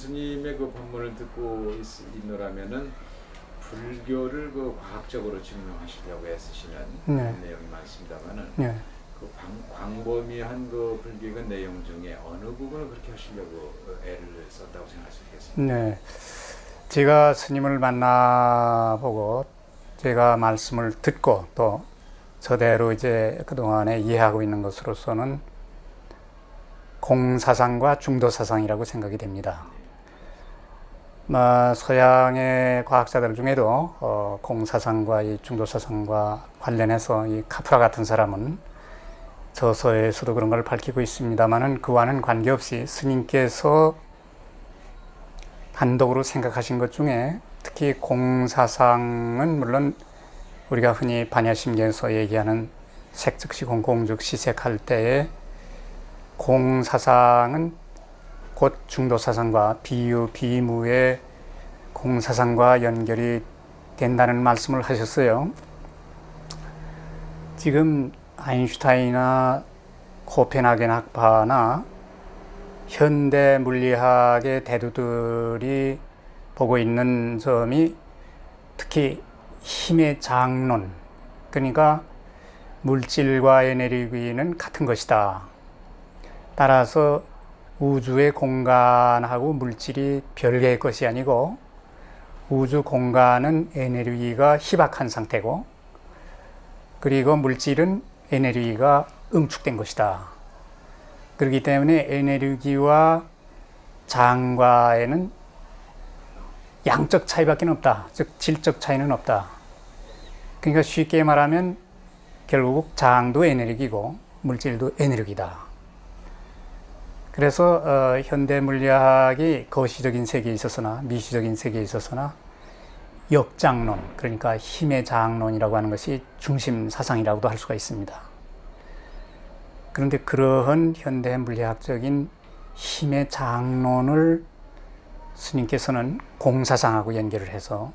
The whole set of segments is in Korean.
스님의 그 법문을 듣고 있노라면은 불교를 그 과학적으로 증명하시려고 애쓰시는 내용이 많습니다만은 그 광범위한 그 불교의 내용 중에 어느 부분을 그렇게 하시려고 애를 썼다고 생각할 수 있겠습니까? 네, 제가 스님을 만나보고 제가 말씀을 듣고 또 저대로 이제 그동안에 이해하고 있는 것으로서는 공사상과 중도사상이라고 생각이 됩니다. 서양의 과학자들 중에도 공사상과 이 중도사상과 관련해서 이 카프라 같은 사람은 저서에서도 그런 걸 밝히고 있습니다만은 그와는 관계없이 스님께서 단독으로 생각하신 것 중에 특히 공사상은 물론 우리가 흔히 반야심경에서 얘기하는 색즉시 공공즉시 색할 때에 공사상은 곧 중도사상과 비유, 비무의 공사상과 연결이 된다는 말씀을 하셨어요. 지금 아인슈타인이나 코펜하겐 학파나 현대 물리학의 대두들이 보고 있는 점이 특히 힘의 장론, 그러니까 물질과 에너지는 같은 것이다. 따라서 우주의 공간하고 물질이 별개의 것이 아니고 우주 공간은 에너지가 희박한 상태고 그리고 물질은 에너지가 응축된 것이다. 그렇기 때문에 에너지와 장과에는 양적 차이밖에 없다. 즉 질적 차이는 없다. 그러니까 쉽게 말하면 결국 장도 에너지이고 물질도 에너지다. 그래서 현대 물리학이 거시적인 세계에 있어서나 미시적인 세계에 있어서나 역장론, 그러니까 힘의 장론이라고 하는 것이 중심 사상이라고도 할 수가 있습니다. 그런데 그러한 현대 물리학적인 힘의 장론을 스님께서는 공사상하고 연결을 해서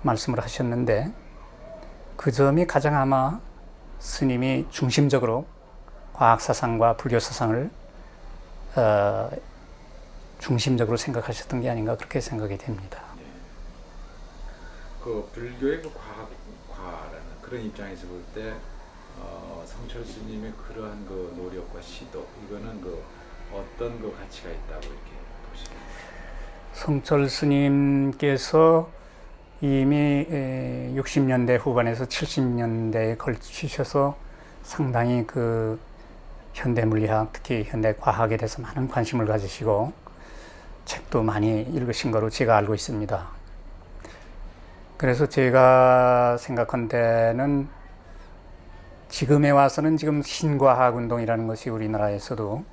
말씀을 하셨는데 그 점이 가장 아마 스님이 중심적으로 과학사상과 불교사상을 중심적으로 생각하셨던 게 아닌가 그렇게 생각이 됩니다. 그 불교의 그 과학과라는 그런 입장에서 볼 때 성철 스님의 그러한 그 노력과 시도 이거는 그 어떤 그 가치가 있다고 이렇게 보십니까? 성철 스님께서 이미 60년대 후반에서 70년대에 걸치셔서 상당히 그 현대 물리학, 특히 현대 과학에 대해서 많은 관심을 가지시고 책도 많이 읽으신 거로 제가 알고 있습니다. 그래서 제가 생각한 데는 지금에 와서는 지금 신과학 운동이라는 것이 우리나라에서도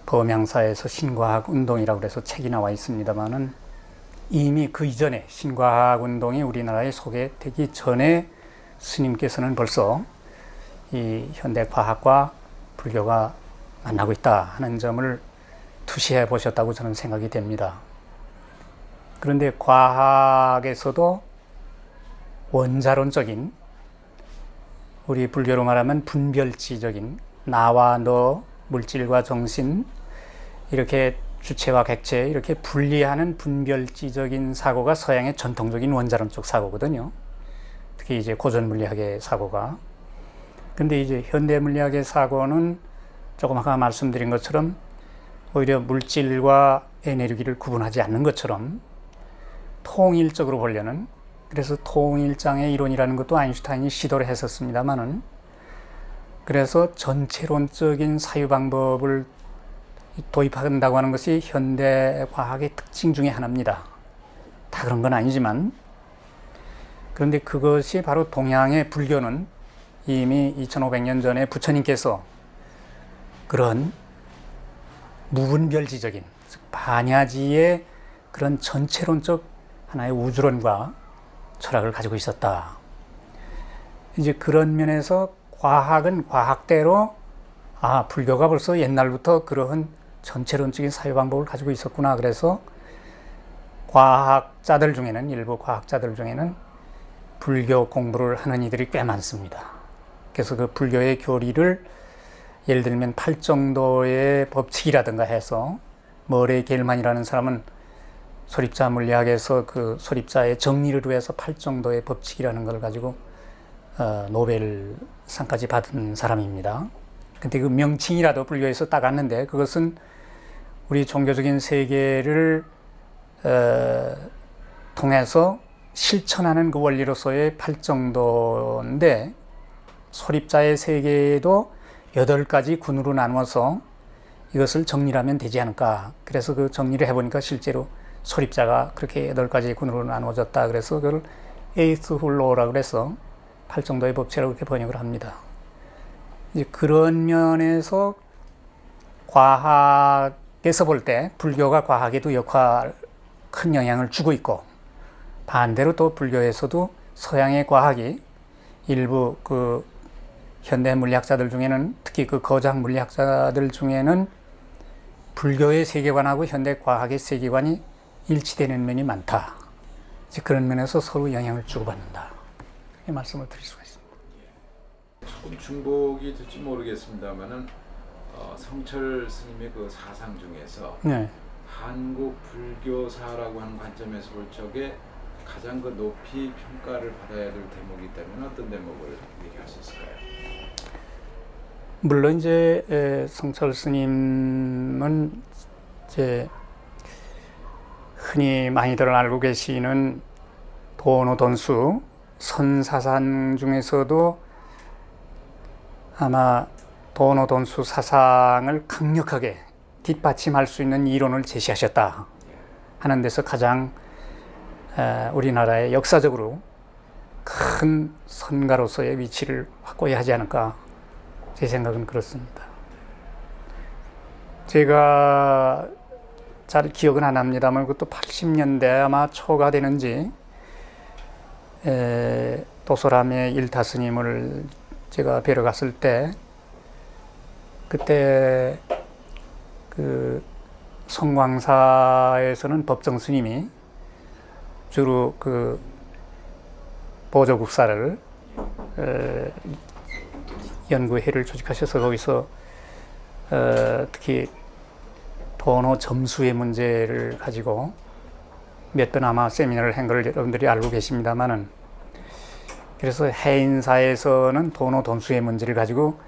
범양사에서 신과학 운동이라고 해서 책이 나와 있습니다만은 이미 그 이전에 신과학 운동이 우리나라에 소개되기 전에 스님께서는 벌써 이 현대 과학과 불교가 만나고 있다 하는 점을 투시해 보셨다고 저는 생각이 됩니다. 그런데 과학에서도 원자론적인, 우리 불교로 말하면 분별지적인 나와 너, 물질과 정신, 이렇게 주체와 객체 이렇게 분리하는 분별지적인 사고가 서양의 전통적인 원자론적 사고거든요. 특히 이제 고전 물리학의 사고가. 근데 이제 현대 물리학의 사고는 조금 아까 말씀드린 것처럼 오히려 물질과 에너지를 구분하지 않는 것처럼 통일적으로 보려는, 그래서 통일장의 이론이라는 것도 아인슈타인이 시도를 했었습니다만은, 그래서 전체론적인 사유 방법을 도입한다고 하는 것이 현대 과학의 특징 중에 하나입니다. 다 그런 건 아니지만, 그런데 그것이 바로 동양의 불교는 이미 2500년 전에 부처님께서 그런 무분별지적인, 즉 반야지의 그런 전체론적 하나의 우주론과 철학을 가지고 있었다. 이제 그런 면에서 과학은 과학대로 불교가 벌써 옛날부터 그러한 전체론적인 사유 방법을 가지고 있었구나. 그래서 과학자들 중에는, 일부 과학자들 중에는 불교 공부를 하는 이들이 꽤 많습니다. 그래서 그 불교의 교리를 예를 들면 8정도의 법칙이라든가 해서 머레 겔만이라는 사람은 소립자 물리학에서 그 소립자의 정리를 위해서 8정도의 법칙이라는 걸 가지고 노벨상까지 받은 사람입니다. 근데 그 명칭이라도 불교에서 따갔는데 그것은 우리 종교적인 세계를 통해서 실천하는 그 원리로서의 8정도인데 소립자의 세계에도 8가지 군으로 나누어서 이것을 정리하면 되지 않을까. 그래서 그 정리를 해보니까 실제로 소립자가 그렇게 8가지 군으로 나누어졌다. 그래서 그걸 에이스 훌로라고 그래서 8정도의 법칙이라고 이렇게 번역을 합니다. 이제 그런 면에서 과학에서 볼 때 불교가 과학에도 큰 영향을 주고 있고 반대로 또 불교에서도 서양의 과학이 일부 그 현대 물리학자들 중에는 특히 그 거장 물리학자들 중에는 불교의 세계관하고 현대 과학의 세계관이 일치되는 면이 많다. 이제 그런 면에서 서로 영향을 주고받는다. 이렇게 말씀을 드릴 수가 있습니다. 조금 중복이 될지 모르겠습니다만은 성철 스님의 그 사상 중에서 네. 한국 불교사라고 하는 관점에서 볼 적에 가장 그 높이 평가를 받아야 될 대목이 있다면 어떤 대목을 얘기할 수 있을까요? 물론 이제 성철 스님은 이제 흔히 많이들 알고 계시는 도노돈수 선사상 중에서도 아마 도노돈수 사상을 강력하게 뒷받침할 수 있는 이론을 제시하셨다 하는 데서 가장 우리나라의 역사적으로 큰 선가로서의 위치를 확고히 하지 않을까 제 생각은 그렇습니다. 제가 잘 기억은 안 납니다만 그것도 80년대 아마 초가 되는지 도소람의 일타 스님을 제가 뵈러 갔을 때 그때 그 송광사에서는 법정 스님이 주로 그 보조국사를 연구회를 조직하셔서 거기서 특히 도노 점수의 문제를 가지고 몇 번 아마 세미나를 한 걸 여러분들이 알고 계십니다만은 그래서 해인사에서는 도노 돈수의 문제를 가지고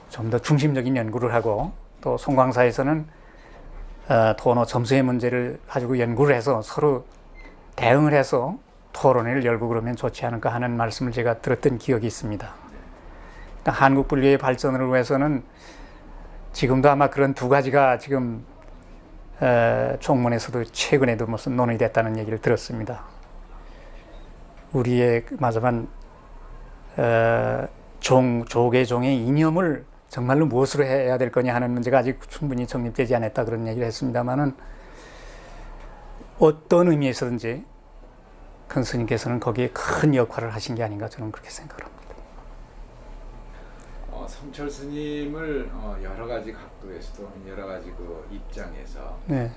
좀 더 중심적인 연구를 하고 또 송광사에서는 도노 점수의 문제를 가지고 연구를 해서 서로 대응을 해서 토론회를 열고 그러면 좋지 않을까 하는 말씀을 제가 들었던 기억이 있습니다. 한국 불교의 발전을 위해서는 지금도 아마 그런 두 가지가 지금 총문에서도 최근에도 무슨 논의이 됐다는 얘기를 들었습니다. 우리의 마저만 조계 종의 이념을 정말로 무엇으로 해야 될 거냐 하는 문제가 아직 충분히 정립되지 않았다 그런 얘기를 했습니다만은 어떤 의미에서든지 큰 스님께서는 거기에 큰 역할을 하신 게 아닌가 저는 그렇게 생각을 합니다. 성철 스님을 여러 가지 각도에서도 여러 가지 그 입장에서 네.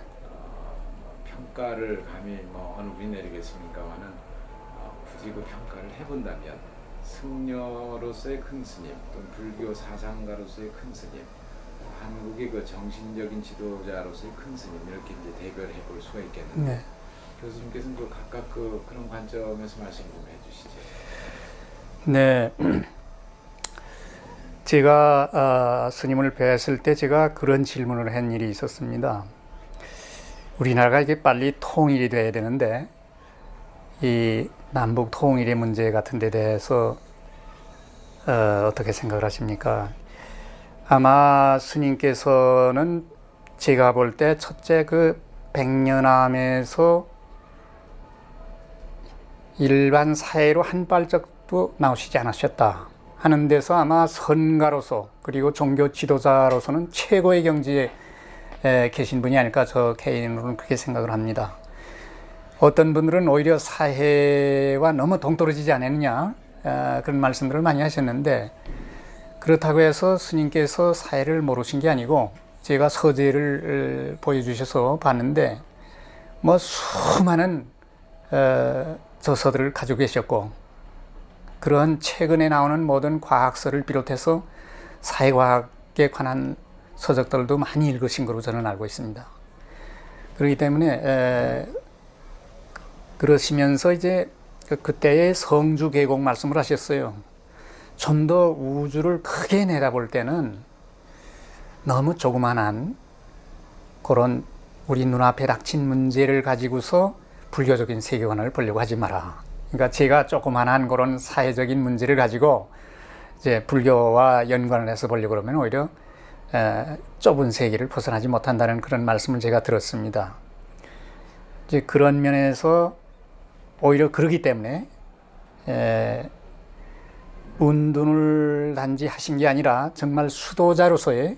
평가를 감히 어느 분이 내리겠습니까만은 굳이 그 평가를 해본다면 승려로서의 큰 스님 또는 불교 사상가로서의 큰 스님 한국의 그 정신적인 지도자로서의 큰 스님 이렇게 이제 대별해 볼 수가 있겠는데 네. 교수님께서는 그 각각 그런 관점에서 말씀 좀 해주시죠. 네. 제가 스님을 뵀을 때 제가 그런 질문을 한 일이 있었습니다. 우리나라가 이게 빨리 통일이 돼야 되는데 이 남북 통일의 문제 같은 데 대해서 어떻게 생각을 하십니까? 아마 스님께서는 제가 볼 때 첫째 그 백년암에서 일반 사회로 한 발짝도 나오시지 않으셨다 하는 데서 아마 선가로서 그리고 종교 지도자로서는 최고의 경지에 계신 분이 아닐까 저 개인으로는 그렇게 생각을 합니다. 어떤 분들은 오히려 사회와 너무 동떨어지지 않았느냐 그런 말씀들을 많이 하셨는데 그렇다고 해서 스님께서 사회를 모르신 게 아니고 제가 서재를 보여주셔서 봤는데 수많은 저서들을 가지고 계셨고 그런 최근에 나오는 모든 과학서를 비롯해서 사회과학에 관한 서적들도 많이 읽으신 것으로 저는 알고 있습니다. 그렇기 때문에 그러시면서 이제 그때의 성주 계곡 말씀을 하셨어요. 좀 더 우주를 크게 내다볼 때는 너무 조그만한 그런 우리 눈앞에 닥친 문제를 가지고서 불교적인 세계관을 보려고 하지 마라. 그러니까 제가 조그만한 그런 사회적인 문제를 가지고 이제 불교와 연관을 해서 보려고 그러면 오히려 좁은 세계를 벗어나지 못한다는 그런 말씀을 제가 들었습니다. 이제 그런 면에서 오히려 그러기 때문에 운둔을 단지 하신 게 아니라 정말 수도자로서의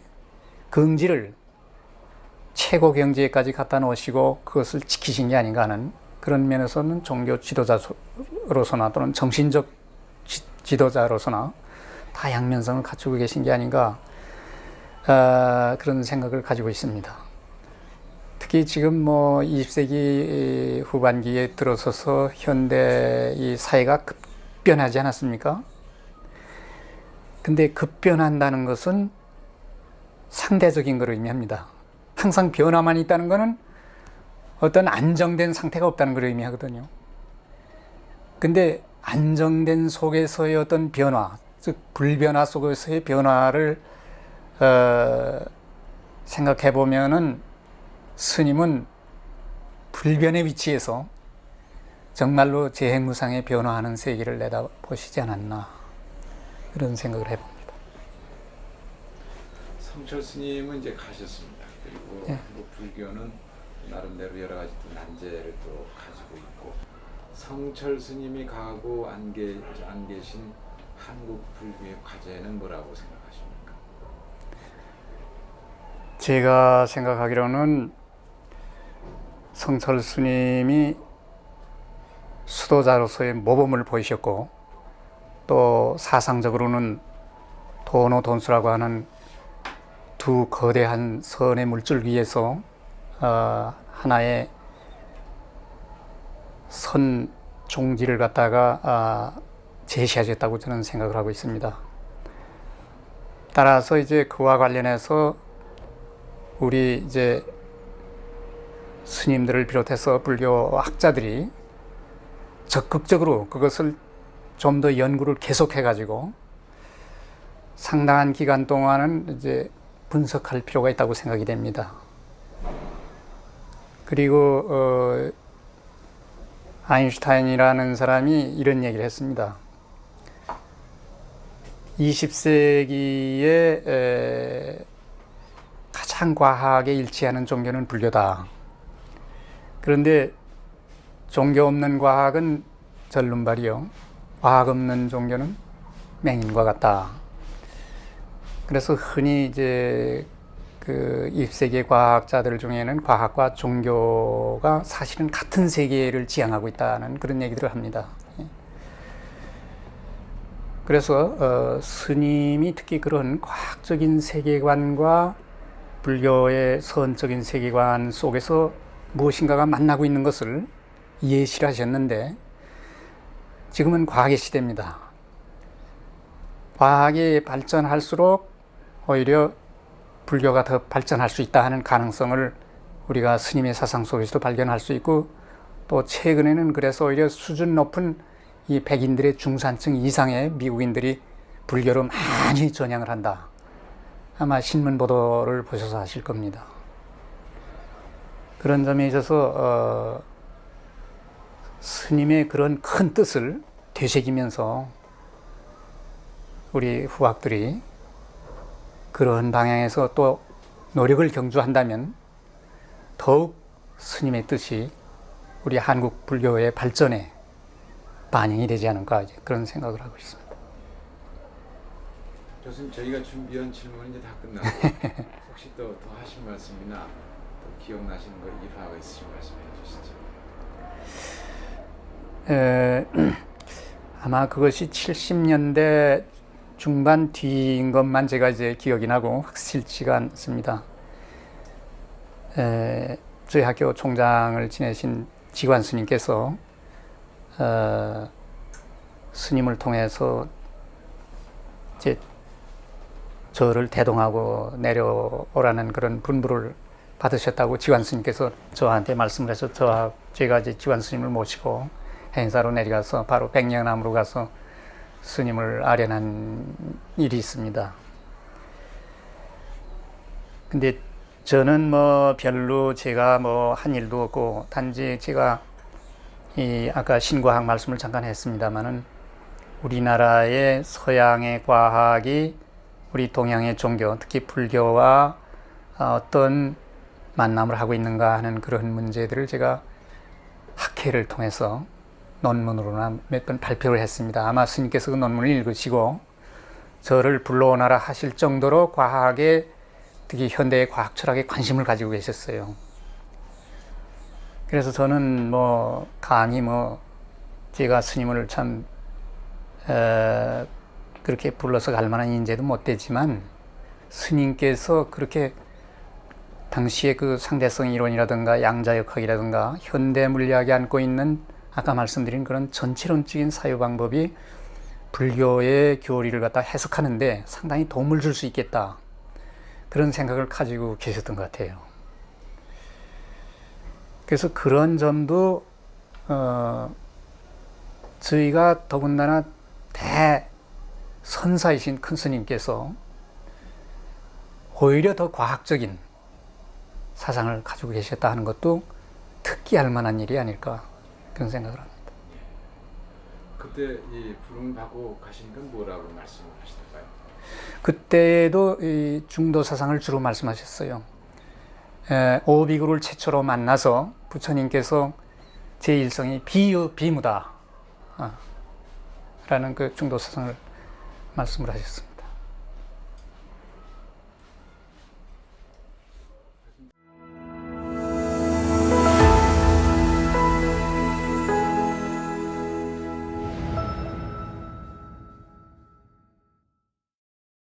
긍지를 최고 경지에까지 갖다 놓으시고 그것을 지키신 게 아닌가 하는 그런 면에서는 종교 지도자로서나 또는 정신적 지도자로서나 다양면성을 갖추고 계신 게 아닌가 그런 생각을 가지고 있습니다. 특히 지금 20세기 후반기에 들어서서 현대 이 사회가 급변하지 않았습니까? 근데 급변한다는 것은 상대적인 걸 의미합니다. 항상 변화만 있다는 것은 어떤 안정된 상태가 없다는 걸 의미하거든요. 근데 안정된 속에서의 어떤 변화, 즉 불변화 속에서의 변화를 생각해 보면은 스님은 불변의 위치에서 정말로 재행무상의 변화하는 세계를 내다보시지 않았나 그런 생각을 해봅니다. 성철 스님은 이제 가셨습니다. 그리고 한국 불교는 나름대로 여러 가지 또 난제를 또 가지고 있고 성철 스님이 가고 안 계신 한국 불교의 과제는 뭐라고 생각하십니까? 제가 생각하기로는 성철 스님이 수도자로서의 모범을 보이셨고 또 사상적으로는 도노돈수라고 하는 두 거대한 선의 물줄기에서 하나의 선 종지를 갖다가 제시하셨다고 저는 생각을 하고 있습니다. 따라서 이제 그와 관련해서 우리 이제 스님들을 비롯해서 불교 학자들이 적극적으로 그것을 좀 더 연구를 계속해 가지고 상당한 기간 동안은 이제 분석할 필요가 있다고 생각이 됩니다. 그리고 아인슈타인이라는 사람이 이런 얘기를 했습니다. 20세기에 가장 과학에 일치하는 종교는 불교다. 그런데 종교 없는 과학은 절름발이요. 과학 없는 종교는 맹인과 같다. 그래서 흔히 이제 그 20세기 과학자들 중에는 과학과 종교가 사실은 같은 세계를 지향하고 있다는 그런 얘기들을 합니다. 그래서 스님이 특히 그런 과학적인 세계관과 불교의 선적인 세계관 속에서 무엇인가가 만나고 있는 것을 예시를 하셨는데 지금은 과학의 시대입니다. 과학이 발전할수록 오히려 불교가 더 발전할 수 있다 하는 가능성을 우리가 스님의 사상 속에서도 발견할 수 있고 또 최근에는 그래서 오히려 수준 높은 이 백인들의 중산층 이상의 미국인들이 불교로 많이 전향을 한다. 아마 신문 보도를 보셔서 아실 겁니다. 그런 점에 있어서 스님의 그런 큰 뜻을 되새기면서 우리 후학들이 그런 방향에서 또 노력을 경주한다면 더욱 스님의 뜻이 우리 한국 불교의 발전에 반영이 되지 않을까 그런 생각을 하고 있습니다. 교수님, 저희가 준비한 질문은 이제 다 끝나고 혹시 또 하실 말씀이나 또 기억나시는 거 이파가 있으신 말씀해 주시죠. 아마 그것이 70년대 중반 뒤인 것만 제가 이제 기억이 나고 확실치가 않습니다. 저희 학교 총장을 지내신 지관 스님께서 스님을 통해서 이제 저를 대동하고 내려오라는 그런 분부를 받으셨다고 지관 스님께서 저한테 말씀을 해서 제가 이제 지관 스님을 모시고 행사로 내려가서 바로 백령암으로 가서 스님을 아련한 일이 있습니다. 근데 저는 뭐 별로 제가 뭐 한 일도 없고 단지 제가 이 아까 신과학 말씀을 잠깐 했습니다마는 우리나라의 서양의 과학이 우리 동양의 종교, 특히 불교와 어떤 만남을 하고 있는가 하는 그런 문제들을 제가 학회를 통해서 논문으로나 몇 번 발표를 했습니다. 아마 스님께서 그 논문을 읽으시고 저를 불러오너라 하실 정도로 과학에, 특히 현대의 과학 철학에 관심을 가지고 계셨어요. 그래서 저는 뭐 감히 뭐 제가 스님을 참 그렇게 불러서 갈 만한 인재도 못 되지만 스님께서 그렇게 당시의 그 상대성 이론이라든가 양자역학이라든가 현대 물리학이 안고 있는 아까 말씀드린 그런 전체론적인 사유 방법이 불교의 교리를 갖다 해석하는데 상당히 도움을 줄 수 있겠다, 그런 생각을 가지고 계셨던 것 같아요. 그래서 그런 점도 저희가 더군다나 대선사이신 큰 스님께서 오히려 더 과학적인 사상을 가지고 계셨다 하는 것도 특기할 만한 일이 아닐까, 그런 생각을 합니다. 그때 이 부름 받고 가신 건 뭐라고 말씀을 하시던가요? 그때도 이 중도 사상을 주로 말씀하셨어요. 오비구를 최초로 만나서 부처님께서 제 일성이 비유비무다 라는 그 중도 사상을 말씀을 하셨습니다.